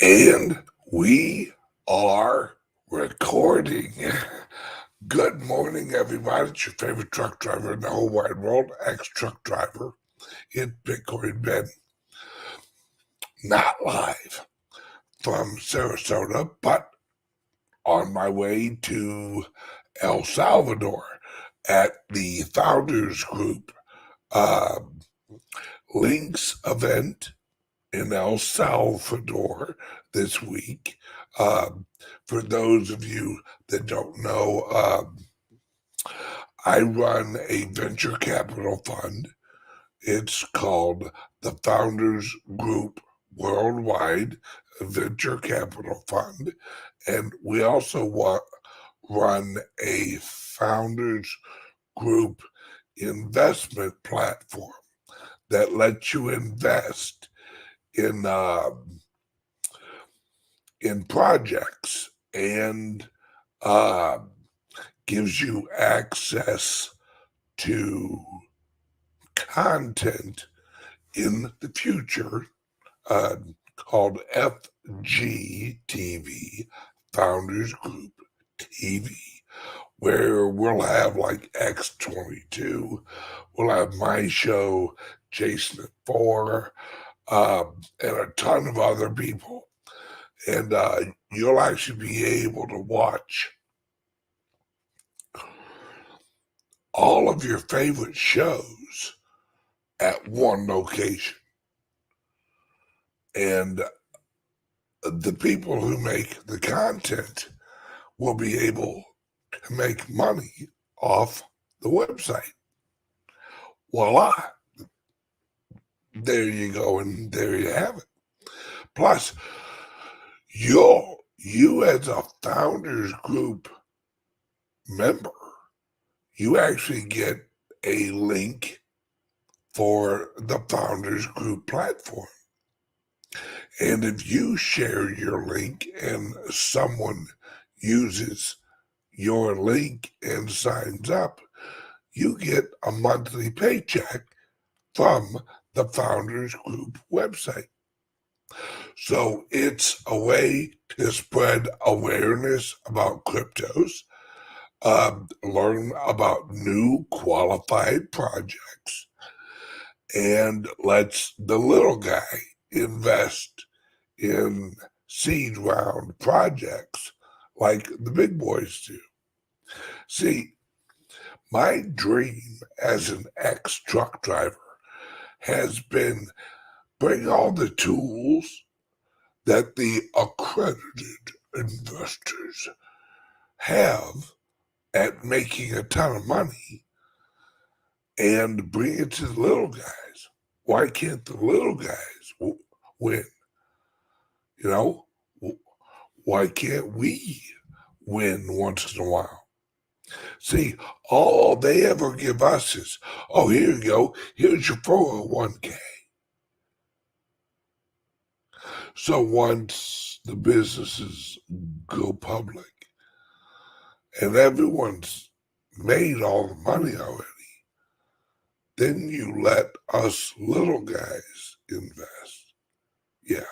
And we are recording. Good morning, everybody. It's your favorite truck driver in the whole wide world, ex-truck driver in Bitcoin Ben. Not live from Sarasota, but on my way to El Salvador at the Founders Group Links event in El Salvador this week. For those of you that don't know, I run a venture capital fund. It's called the Founders Group Worldwide Venture Capital Fund. And we also run a Founders Group investment platform that lets you invest in projects and gives you access to content in the future called FGTV, Founders Group TV, where we'll have like X22, we'll have my show, Jason at 4, and a ton of other people. And you'll actually be able to watch all of your favorite shows at one location. And the people who make the content will be able to make money off the website. Voila. There you go, and there you have it. Plus, you as a Founders Group member, you actually get a link for the Founders Group platform. And if you share your link and someone uses your link and signs up, you get a monthly paycheck from the Founders Group website. So it's a way to spread awareness about cryptos, learn about new qualified projects, and lets the little guy invest in seed round projects like the big boys do. See, my dream as an ex-truck driver has been bring all the tools that the accredited investors have at making a ton of money and bring it to the little guys. Why can't the little guys win? You know, why can't we win once in a while? See, all they ever give us is, oh, here you go, here's your 401k. So once the businesses go public and everyone's made all the money already, then you let us little guys invest. Yeah.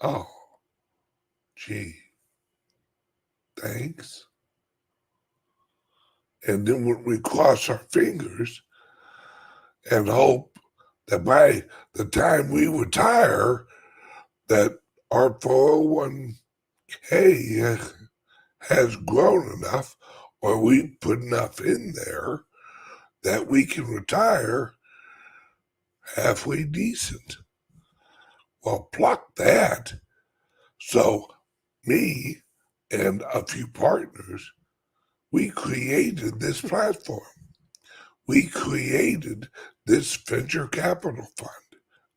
Oh, gee. Thanks. And then when we cross our fingers and hope that by the time we retire, that our 401k has grown enough, or we put enough in there that we can retire halfway decent. Well, pluck that. So me and a few partners, we created this platform. We created this venture capital fund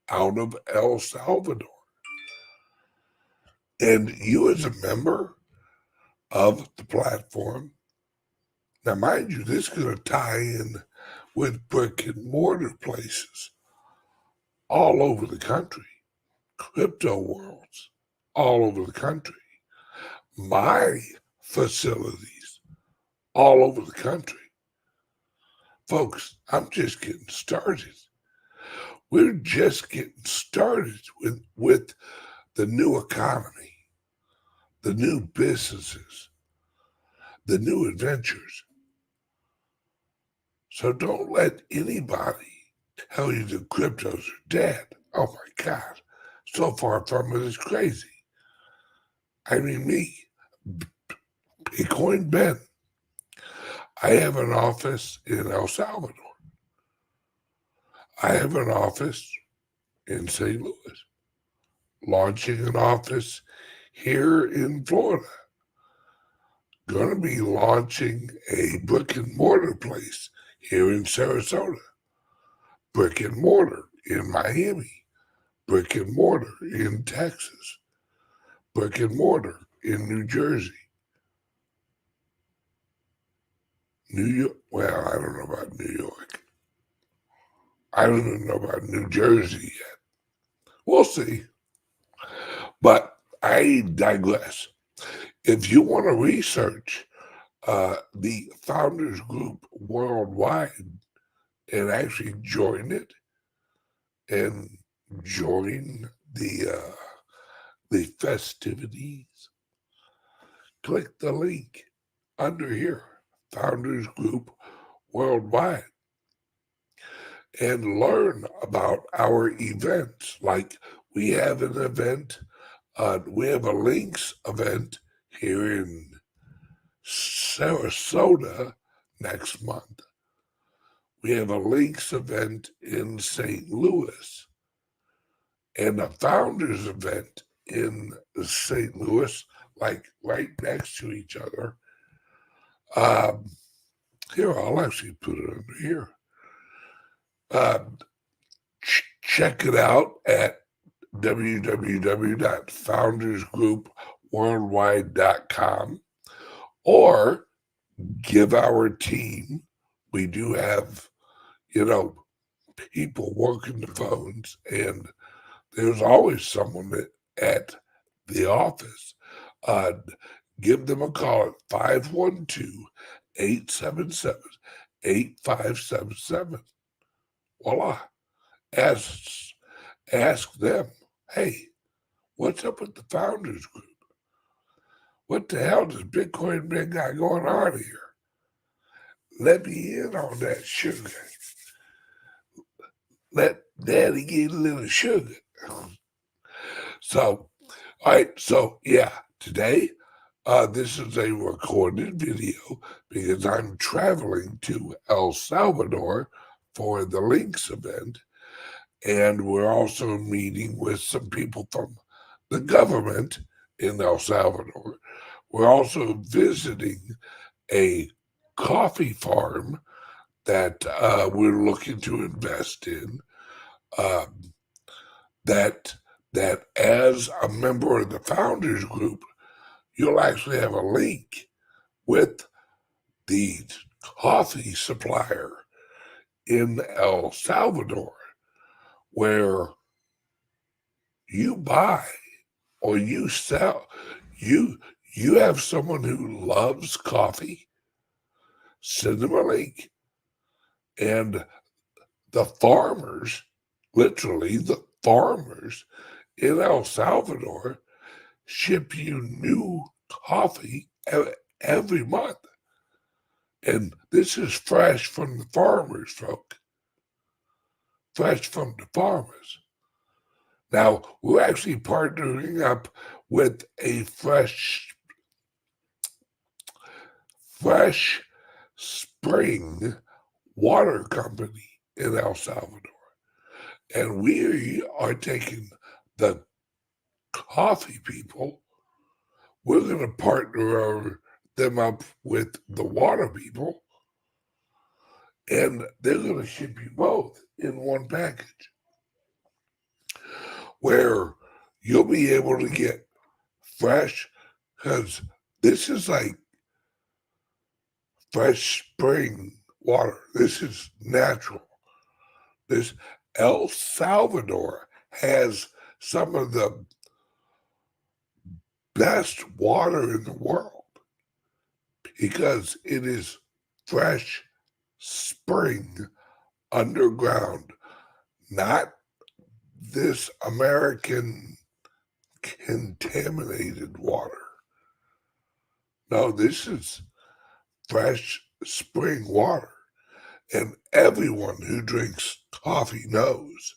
out of El Salvador. And you as a member of the platform, now mind you, this is going to tie in with brick and mortar places all over the country, crypto worlds all over the country, my facilities all over the country. Folks, I'm just getting started. We're just getting started with the new economy, the new businesses, the new adventures. So don't let anybody tell you the cryptos are dead. Oh my God. So far from it is crazy. I mean, me, Bitcoin Ben, I have an office in El Salvador. I have an office in St. Louis, launching an office here in Florida. Going to be launching a brick and mortar place here in Sarasota, brick and mortar in Miami, brick and mortar in Texas, brick and mortar in New Jersey. New York, well, I don't know about New York. I don't even know about New Jersey yet. We'll see. But I digress. If you want to research the Founders Group worldwide and actually join it and join the festivities, click the link under here, Founders Group Worldwide, and learn about our events. Like we have an event, we have a links event here in Sarasota next month. We have a links event in St. Louis and a founders event in St. Louis, like right next to each other. Here, I'll actually put it under here. Check it out at www.foundersgroupworldwide.com or give our team. We do have, people working the phones, and there's always someone at the office. Give them a call at 512-877-8577. Voila. Ask them, hey, what's up with the Founders Group? What the hell does Bitcoin Ben got going on here? Let me in on that sugar. Let Daddy get a little sugar. So, all right, so yeah, today, this is a recorded video because I'm traveling to El Salvador for the Links event. And we're also meeting with some people from the government in El Salvador. We're also visiting a coffee farm that we're looking to invest in. That as a member of the Founders Group, you'll actually have a link with the coffee supplier in El Salvador, where you buy or you sell, you have someone who loves coffee, send them a link, and the farmers, literally the farmers in El Salvador, ship you new coffee every month. And this is fresh from the farmers, folks. Fresh from the farmers. Now, we're actually partnering up with a fresh spring water company in El Salvador. And we are taking the coffee people. We're going to partner them up with the water people. And they're going to ship you both in one package, where you'll be able to get fresh, because this is like fresh spring water. This is natural. This El Salvador has some of the best water in the world because it is fresh spring underground, not this American contaminated water. No, this is fresh spring water. And everyone who drinks coffee knows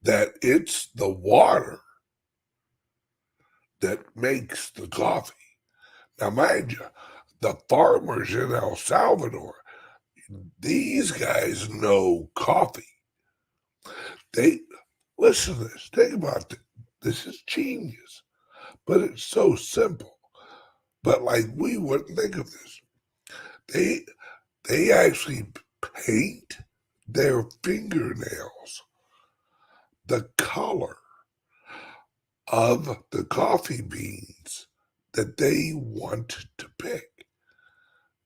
that it's the water that makes the coffee. Now, mind you, the farmers in El Salvador, these guys know coffee. They listen to this. Think about this. This is genius, but it's so simple. But like we wouldn't think of this. They actually paint their fingernails the color of the coffee beans that they want to pick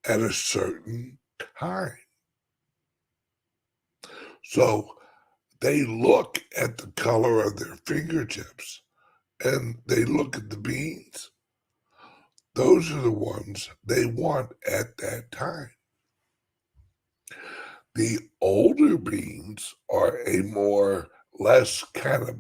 at a certain time. So they look at the color of their fingertips and they look at the beans. Those are the ones they want at that time. The older beans are a less kind of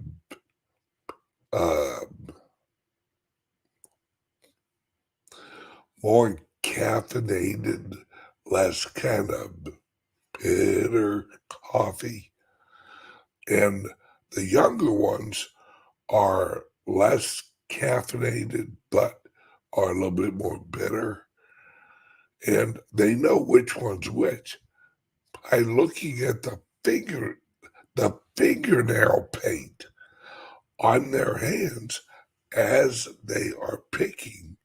more caffeinated, less kind of bitter coffee. And the younger ones are less caffeinated, but are a little bit more bitter. And they know which one's which by looking at the fingernail paint on their hands as they are picking,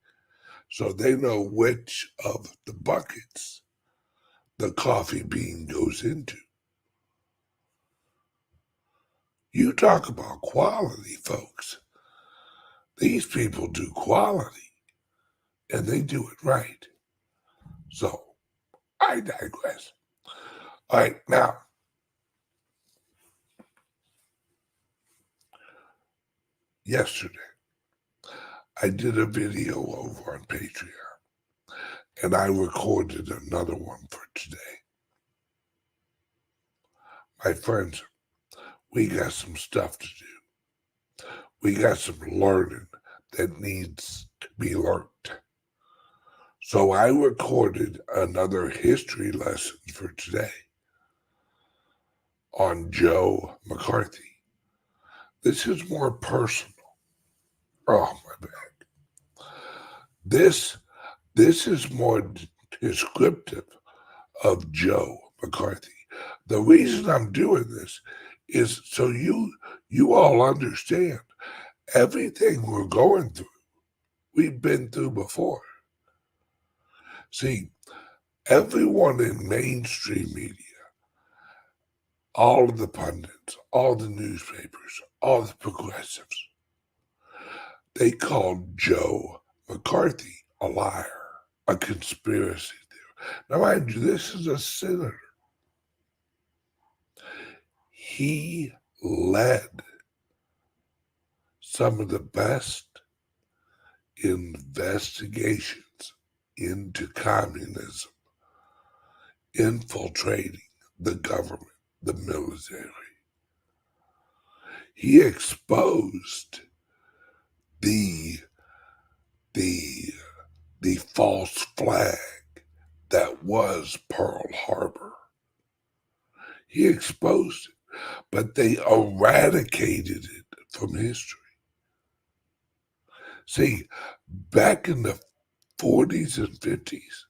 so they know which of the buckets the coffee bean goes into. You talk about quality, folks. These people do quality, and they do it right. So, I digress. All right, now, yesterday, I did a video over on Patreon, and I recorded another one for today. My friends, we got some stuff to do. We got some learning that needs to be learned. So I recorded another history lesson for today on Joe McCarthy. This is more personal. Oh, my bad. This is more descriptive of Joe McCarthy. The reason I'm doing this is so you all understand everything we're going through, we've been through before. See, everyone in mainstream media, all of the pundits, all the newspapers, all the progressives, they called Joe McCarthy a liar, a conspiracy theory. Now, mind you, this is a senator. He led some of the best investigations into communism, infiltrating the government, the military. He exposed the false flag that was Pearl Harbor. He exposed it, but they eradicated it from history. See, back in the 40s and 50s,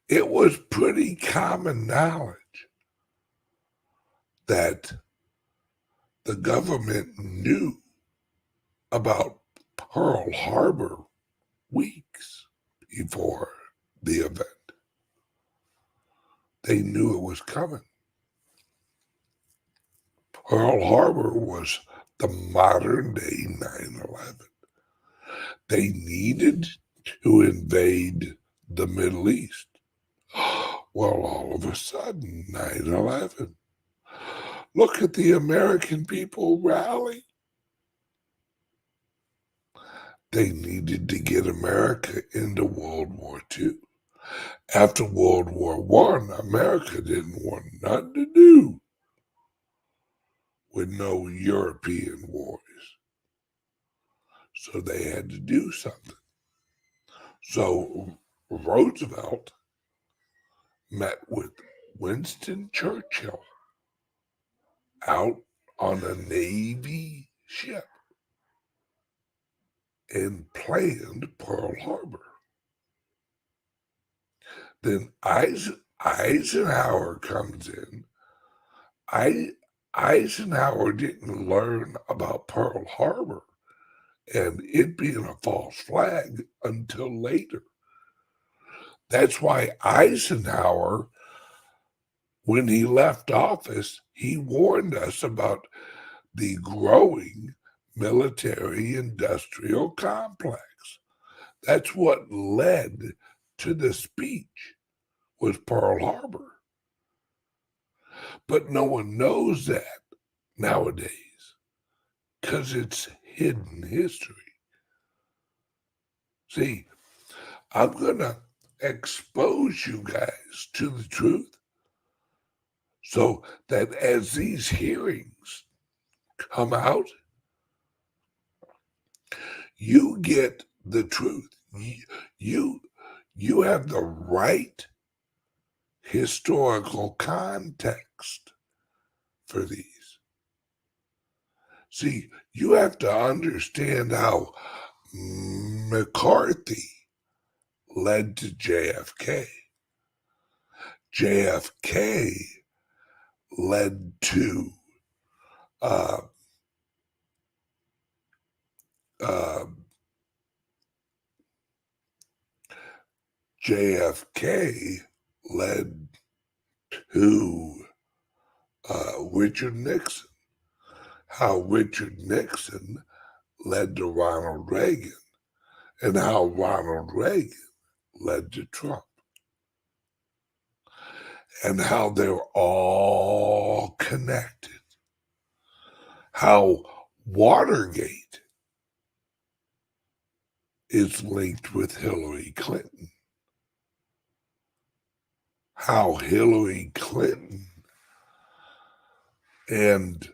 it was pretty common knowledge that the government knew about Pearl Harbor weeks before the event. They knew it was coming. Pearl Harbor was the modern day 9/11. They needed to invade the Middle East. Well, all of a sudden, 9/11. Look at the American people rally. They needed to get America into World War II. After World War I, America didn't want nothing to do with no European wars. So they had to do something. So Roosevelt met with Winston Churchill out on a Navy ship and planned Pearl Harbor. Then Eisenhower comes in. Eisenhower didn't learn about Pearl Harbor and it being a false flag until later. That's why Eisenhower, when he left office, he warned us about the growing military-industrial complex. That's what led to the speech, was Pearl Harbor. But no one knows that nowadays because it's hidden history. See, I'm going to expose you guys to the truth so that as these hearings come out, you get the truth. You have the right historical context for these. See, you have to understand how McCarthy led to JFK. JFK led to JFK led to Richard Nixon. How Richard Nixon led to Ronald Reagan, and how Ronald Reagan led to Trump, and how they're all connected. How Watergate is linked with Hillary Clinton. How Hillary Clinton and,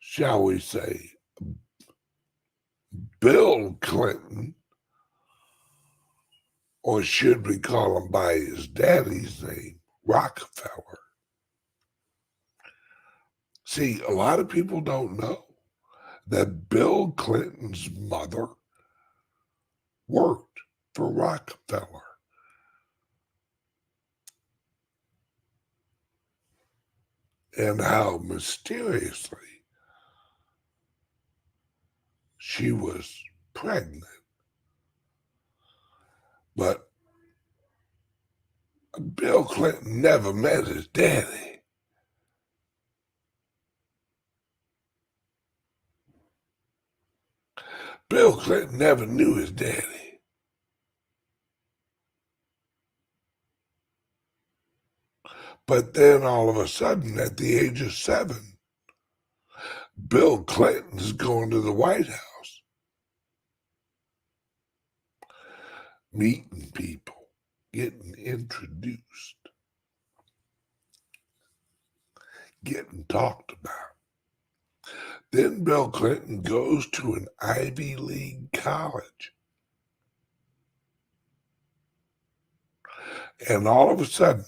shall we say, Bill Clinton, or should we call him by his daddy's name, Rockefeller. See, a lot of people don't know that Bill Clinton's mother worked for Rockefeller. And how mysteriously she was pregnant. But Bill Clinton never met his daddy. Bill Clinton never knew his daddy. But then all of a sudden, at the age of 7, Bill Clinton's going to the White House, meeting people, getting introduced, getting talked about. Then Bill Clinton goes to an Ivy League college. And all of a sudden,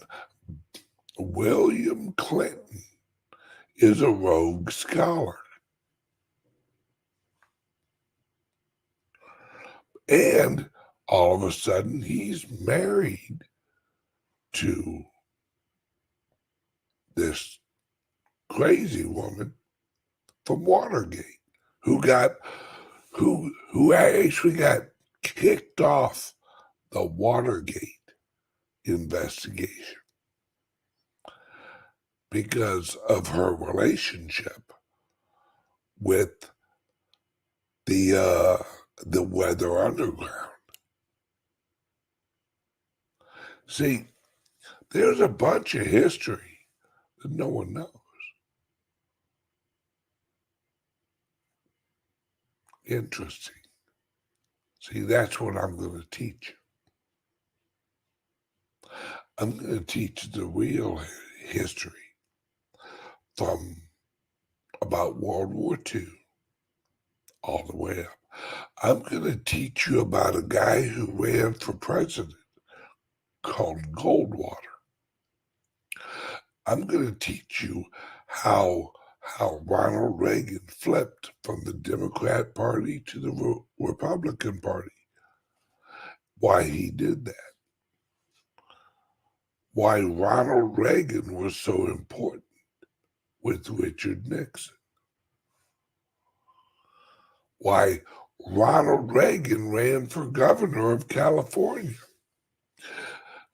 William Clinton is a rogue scholar. And all of a sudden, he's married to this crazy woman from Watergate who actually got kicked off the Watergate investigation because of her relationship with the Weather Underground. See, there's a bunch of history that no one knows. Interesting. See, that's what I'm going to teach. I'm going to teach the real history from about World War II all the way up. I'm going to teach you about a guy who ran for president called Goldwater. I'm going to teach you how Ronald Reagan flipped from the Democrat Party to the Republican Party. Why he did that. Why Ronald Reagan was so important with Richard Nixon. Why Ronald Reagan ran for governor of California.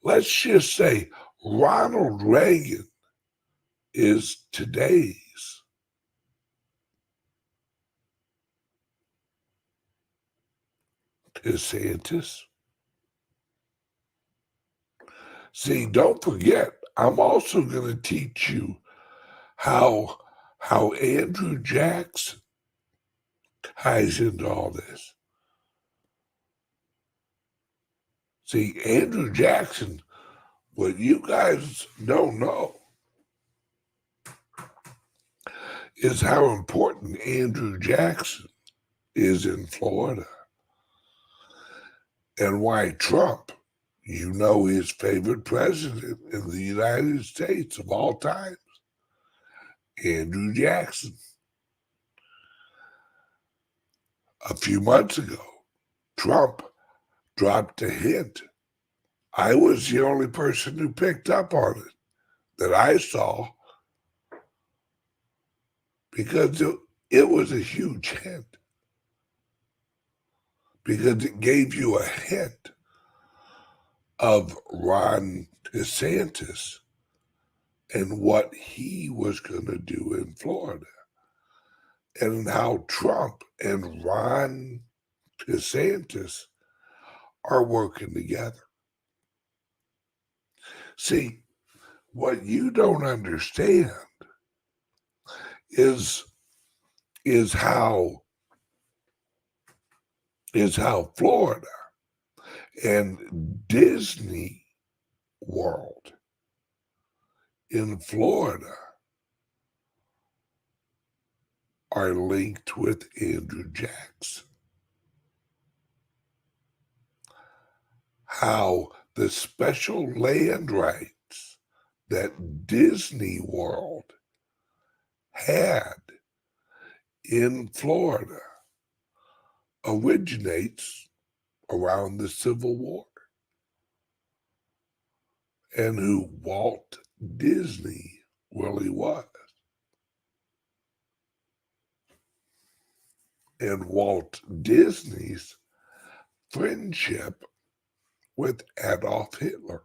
Let's just say Ronald Reagan is today's DeSantis. See, don't forget, I'm also going to teach you how Andrew Jackson ties into all this. See, Andrew Jackson, what you guys don't know is how important Andrew Jackson is in Florida. And why Trump, you know, his favorite president in the United States of all times, Andrew Jackson. A few months ago, Trump dropped a hint. I was the only person who picked up on it that I saw, because it was a huge hint. Because it gave you a hint of Ron DeSantis and what he was going to do in Florida, and how Trump and Ron DeSantis are working together. See, what you don't understand is how Florida and Disney World in Florida are linked with Andrew Jackson. How the special land rights that Disney World had in Florida originates around the Civil War, and who Walt Disney really was. And Walt Disney's friendship with Adolf Hitler.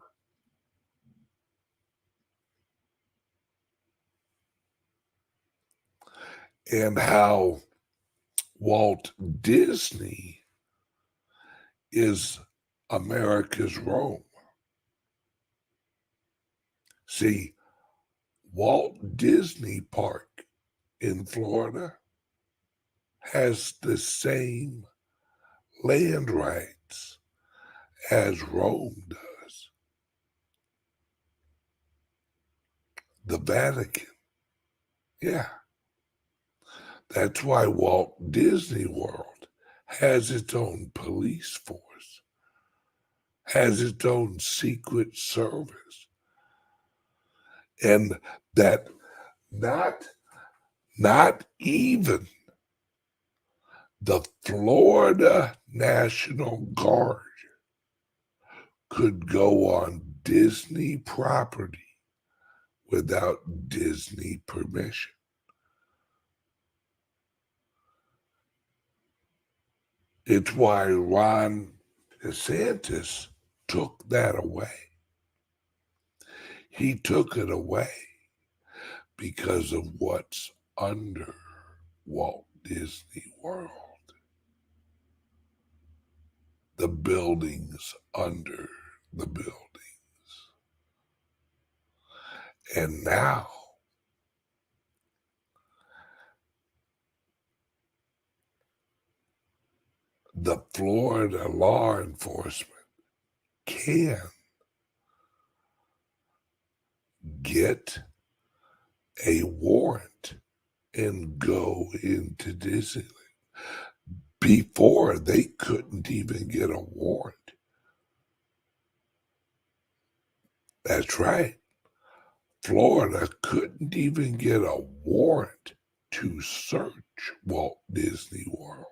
And how Walt Disney is America's Rome. See, Walt Disney Park in Florida has the same land rights as Rome does. The Vatican. Yeah. That's why Walt Disney World has its own police force, has its own secret service, and that not even the Florida National Guard could go on Disney property without Disney permission. It's why Ron DeSantis took that away. He took it away because of what's under Walt Disney World. The buildings under the buildings. And now, the Florida law enforcement can get a warrant and go into Disneyland. Before, they couldn't even get a warrant. That's right. Florida couldn't even get a warrant to search Walt Disney World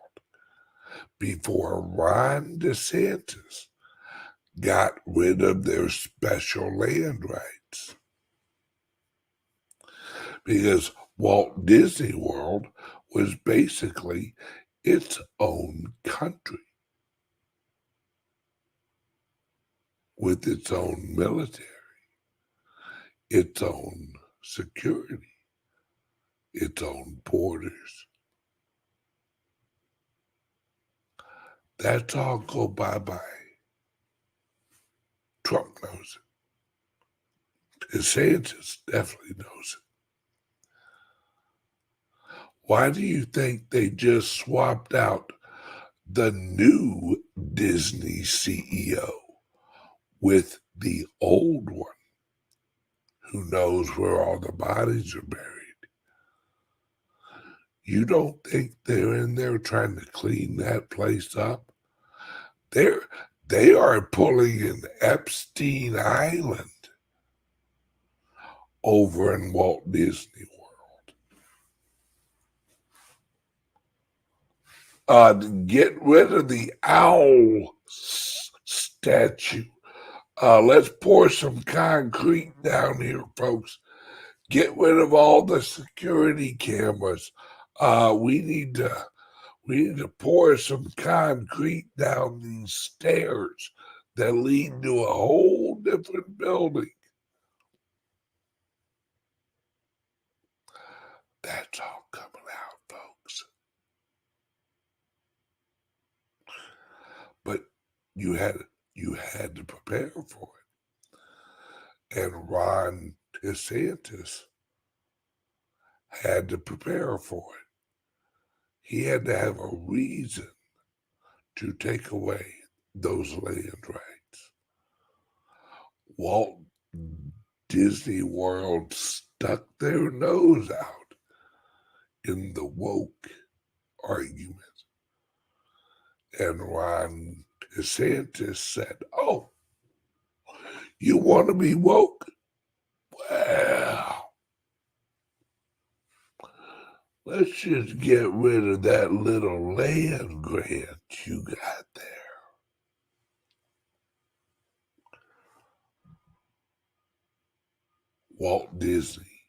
before Ron DeSantis got rid of their special land rights. Because Walt Disney World was basically its own country with its own military, its own security, its own borders. That's all go bye-bye. Trump knows it. DeSantis definitely knows it. Why do you think they just swapped out the new Disney CEO with the old one? Who knows where all the bodies are buried? You don't think they're in there trying to clean that place up? They are pulling an Epstein Island over in Walt Disney World. Get rid of the owl statue. Let's pour some concrete down here, folks. Get rid of all the security cameras. We need to pour some concrete down these stairs that lead to a whole different building. That's all coming out, folks. But you had to prepare for it. And Ron DeSantis had to prepare for it. He had to have a reason to take away those land rights. Walt Disney World stuck their nose out in the woke argument. And Ron DeSantis said, "Oh, you want to be woke? Well, let's just get rid of that little land grant you got there." Walt Disney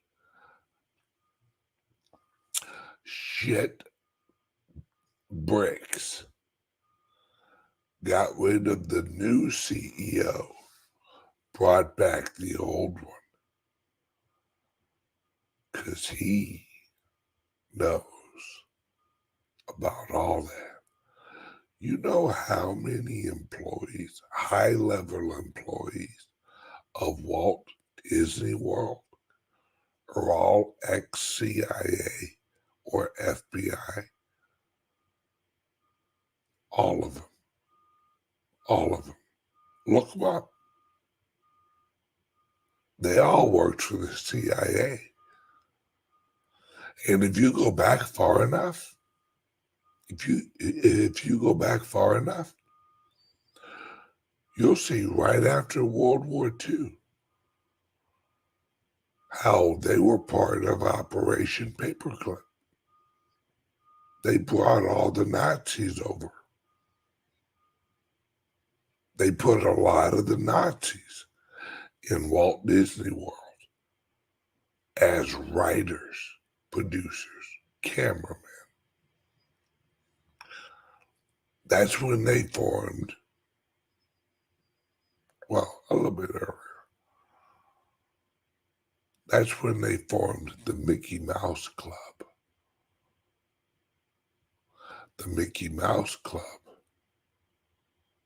shit bricks, got rid of the new CEO, brought back the old one, because he knows about all that. You know how many employees, high-level employees of Walt Disney World are all ex-CIA or FBI? All of them. All of them. Look them up. They all worked for the CIA. And if you go back far enough, if you go back far enough, you'll see right after World War II how they were part of Operation Paperclip. They brought all the Nazis over. They put a lot of the Nazis in Walt Disney World as writers, producers, cameramen. That's when they formed, well, a little bit earlier. That's when they formed the Mickey Mouse Club. The Mickey Mouse Club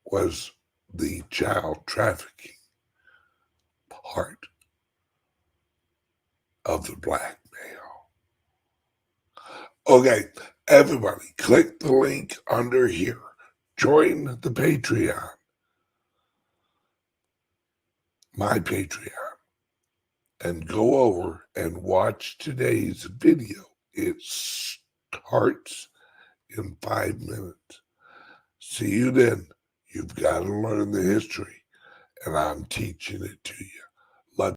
was the child trafficking part of the blackmail. Okay, everybody, click the link under here. Join the Patreon, my Patreon, and go over and watch today's video. It starts in 5 minutes. See you then. You've got to learn the history, and I'm teaching it to you.